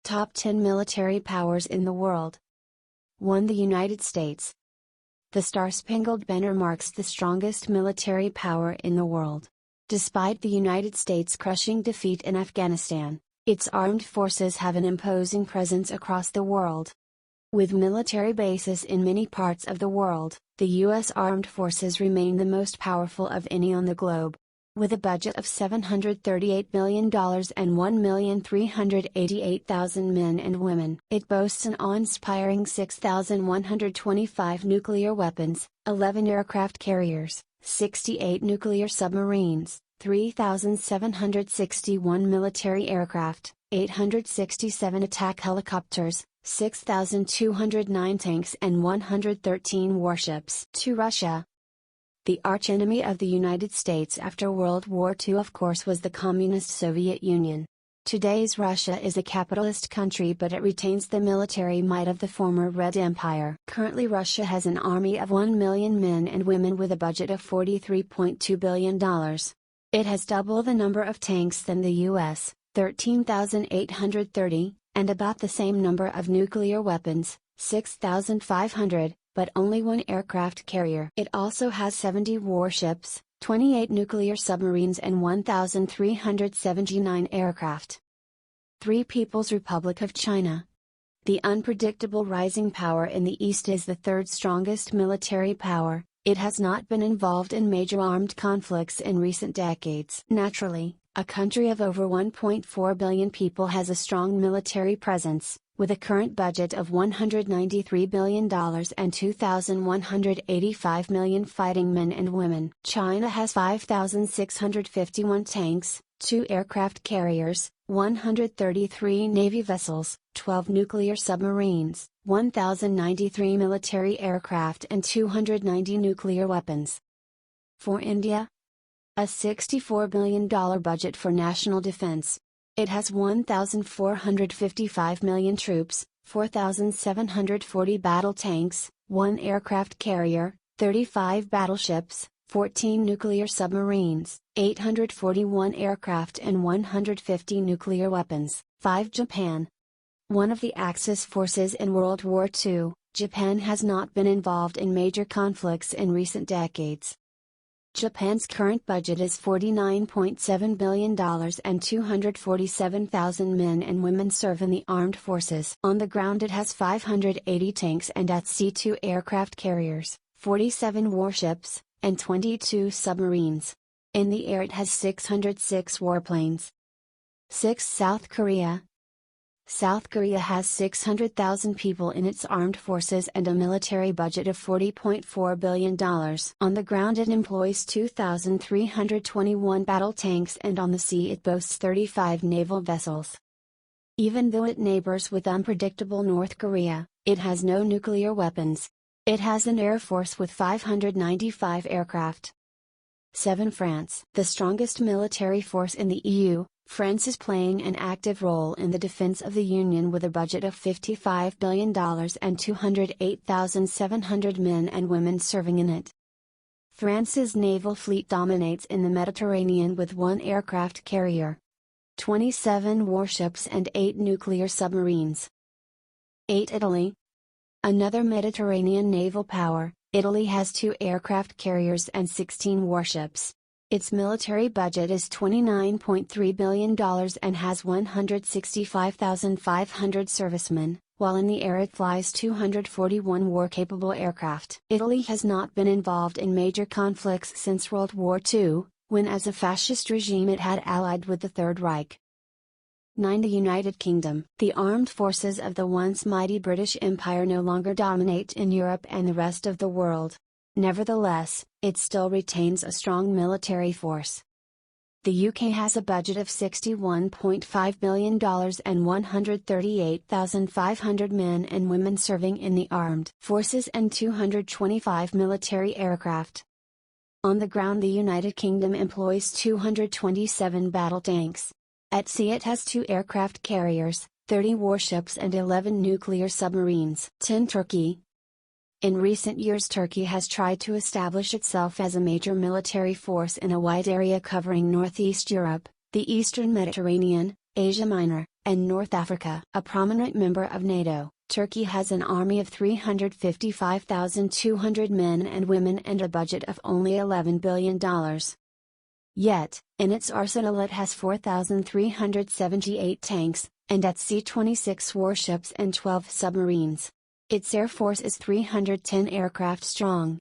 Top 10 military powers in the world. 1. The United States. The Star-Spangled Banner marks the strongest military power in the world. Despite the United States' crushing defeat in Afghanistan, its armed forces have an imposing presence across the world. With military bases in many parts of the world, the U.S. Armed Forces remain the most powerful of any on the globe. With a budget of $738 billion and 1,388,000 men and women, it boasts an awe-inspiring 6,125 nuclear weapons, 11 aircraft carriers, 68 nuclear submarines, 3,761 military aircraft, 867 attack helicopters, 6,209 tanks and 113 warships. To Russia. The archenemy of the United States after World War II of course was the Communist Soviet Union. Today's Russia is a capitalist country but it retains the military might of the former Red Empire. Currently Russia has an army of 1 million men and women with a budget of $43.2 billion. It has double the number of tanks than the US, 13,830, and about the same number of nuclear weapons, 6,500. But only one aircraft carrier. It also has 70 warships, 28 nuclear submarines and 1,379 aircraft. 3. People's Republic of China. The unpredictable rising power in the East is the third strongest military power. It has not been involved in major armed conflicts in recent decades. Naturally, a country of over 1.4 billion people has a strong military presence. With a current budget of $193 billion and 2,185 million fighting men and women. China has 5,651 tanks, 2 aircraft carriers, 133 navy vessels, 12 nuclear submarines, 1,093 military aircraft and 290 nuclear weapons. For India, a $64 billion budget for national defense. It has 1,455 million troops, 4,740 battle tanks, 1 aircraft carrier, 35 battleships, 14 nuclear submarines, 841 aircraft and 150 nuclear weapons. 5. Japan. One of the Axis forces in World War II, Japan has not been involved in major conflicts in recent decades. Japan's current budget is $49.7 billion and 247,000 men and women serve in the armed forces. On the ground it has 580 tanks and at sea 2 aircraft carriers, 47 warships, and 22 submarines. In the air it has 606 warplanes. 6. South Korea. South Korea has 600,000 people in its armed forces and a military budget of $40.4 billion. On the ground it employs 2,321 battle tanks and on the sea it boasts 35 naval vessels. Even though it neighbors with unpredictable North Korea, it has no nuclear weapons. It has an air force with 595 aircraft. 7. France. The strongest military force in the EU, France is playing an active role in the defense of the Union with a budget of $55 billion and 208,700 men and women serving in it. France's naval fleet dominates in the Mediterranean with 1 aircraft carrier, 27 warships and 8 nuclear submarines. 8. Italy. Another Mediterranean naval power, Italy has 2 aircraft carriers and 16 warships. Its military budget is $29.3 billion and has 165,500 servicemen, while in the air it flies 241 war-capable aircraft. Italy has not been involved in major conflicts since World War II, when as a fascist regime it had allied with the Third Reich. 9. The United Kingdom. The armed forces of the once mighty British Empire no longer dominate in Europe and the rest of the world. Nevertheless, it still retains a strong military force. The UK has a budget of $61.5 billion and 138,500 men and women serving in the armed forces and 225 military aircraft. On the ground the United Kingdom employs 227 battle tanks. At sea it has 2 aircraft carriers, 30 warships and 11 nuclear submarines. 10. Turkey. In recent years Turkey has tried to establish itself as a major military force in a wide area covering northeast Europe, the eastern Mediterranean, Asia Minor, and North Africa. A prominent member of NATO, Turkey has an army of 355,200 men and women and a budget of only $11 billion. Yet, in its arsenal it has 4,378 tanks, and at sea 26 warships and 12 submarines. Its air force is 310 aircraft strong,